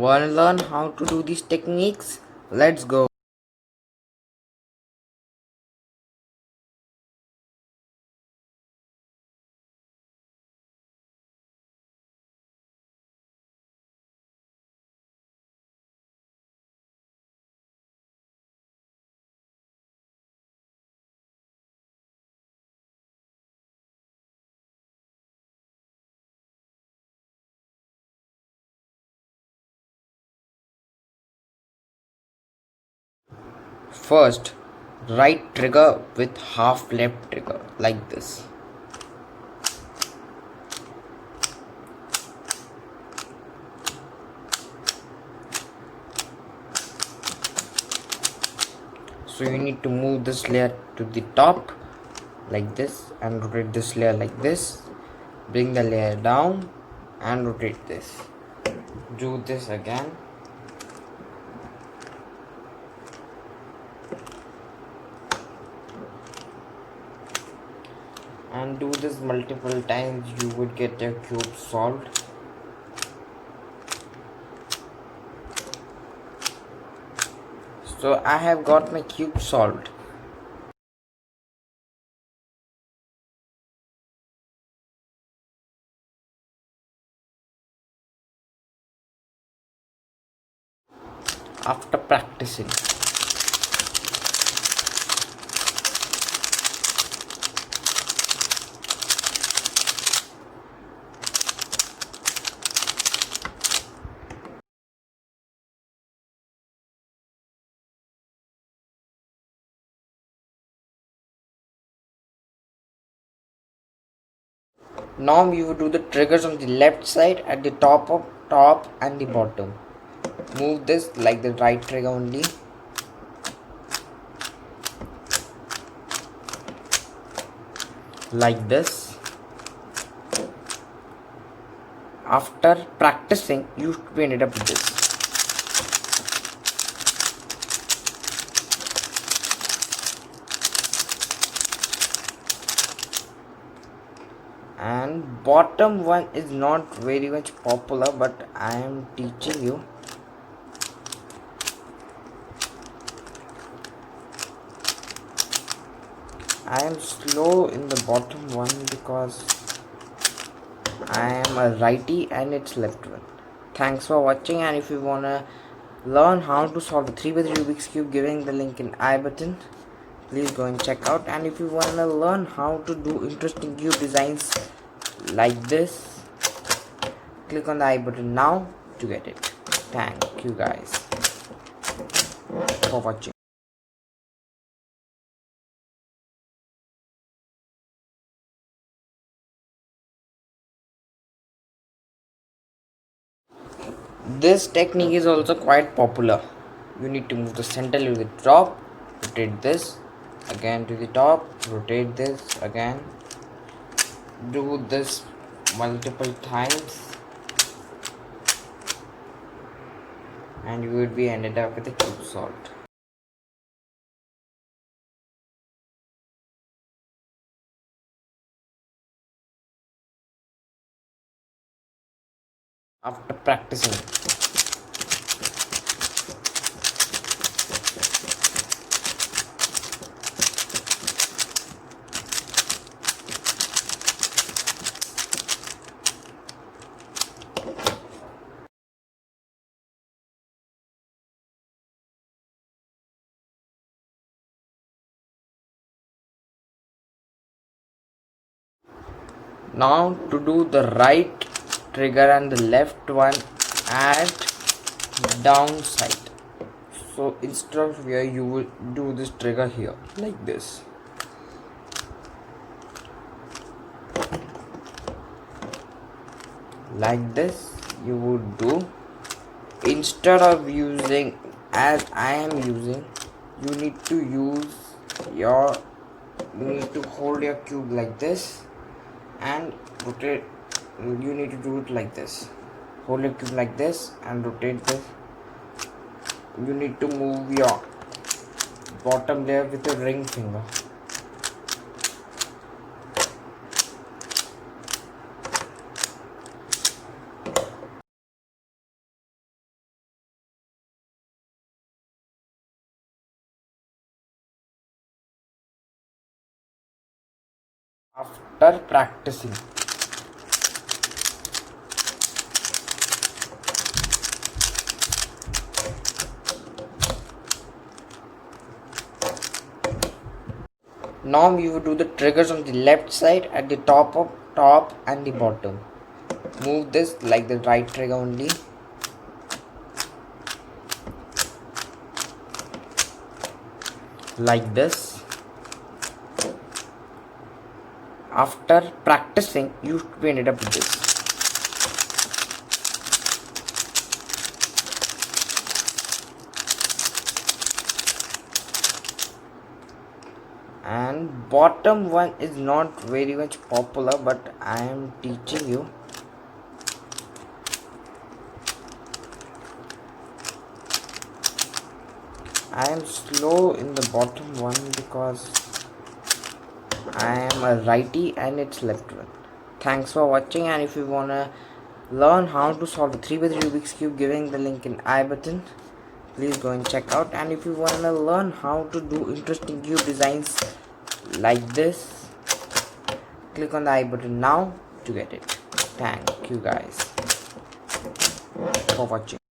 Want to learn how to do these techniques? Let's go. First, right trigger with half left trigger like this. So you need to move this layer to the top like this and rotate this layer like this. Bring the layer down and rotate this. Do this again. And do this multiple times, you would get your cube solved. So I have got my cube solved. After practicing. Now we will do the triggers on the left side at the top and the bottom. Move this like the right trigger only. Like this. After practicing, you should be ended up with this. And bottom one is not very much popular, but I am teaching you. I am slow in the bottom one because I am a righty and it's left one. Thanks for watching, and if you wanna learn how to solve the 3x3 Rubik's Cube, giving the link in I button, please go and check out. And if you wanna learn how to do interesting cube designs like this, click on the I button now to get it. Thank you guys for watching. This technique is also quite popular. You need to move the center to the top, rotate this again to the top, rotate this again. Do this multiple times and you would be ended up with a cube solved. After practicing. Now to do the right trigger and the left one at down side. So instead of here, you will do this trigger here like this. Like this you would do. Instead of using as I am using, you need to hold your cube like this and rotate. You need to do it like this. Hold your cube like this and rotate this. You need to move your bottom layer with your ring finger. after practicing. Now you will do the triggers on the left side at the top and the bottom. Move this like the right trigger only. Like this. After practicing, you should ended up with this. And bottom one is not very much popular, but I am teaching you. I am slow in the bottom one because I am a righty and it's left one. Thanks for watching, and if you wanna learn how to solve the 3x3 Rubik's Cube, giving the link in I button, please go and check out. And if you wanna learn how to do interesting cube designs like this, click on the I button now to get it. Thank you guys for watching.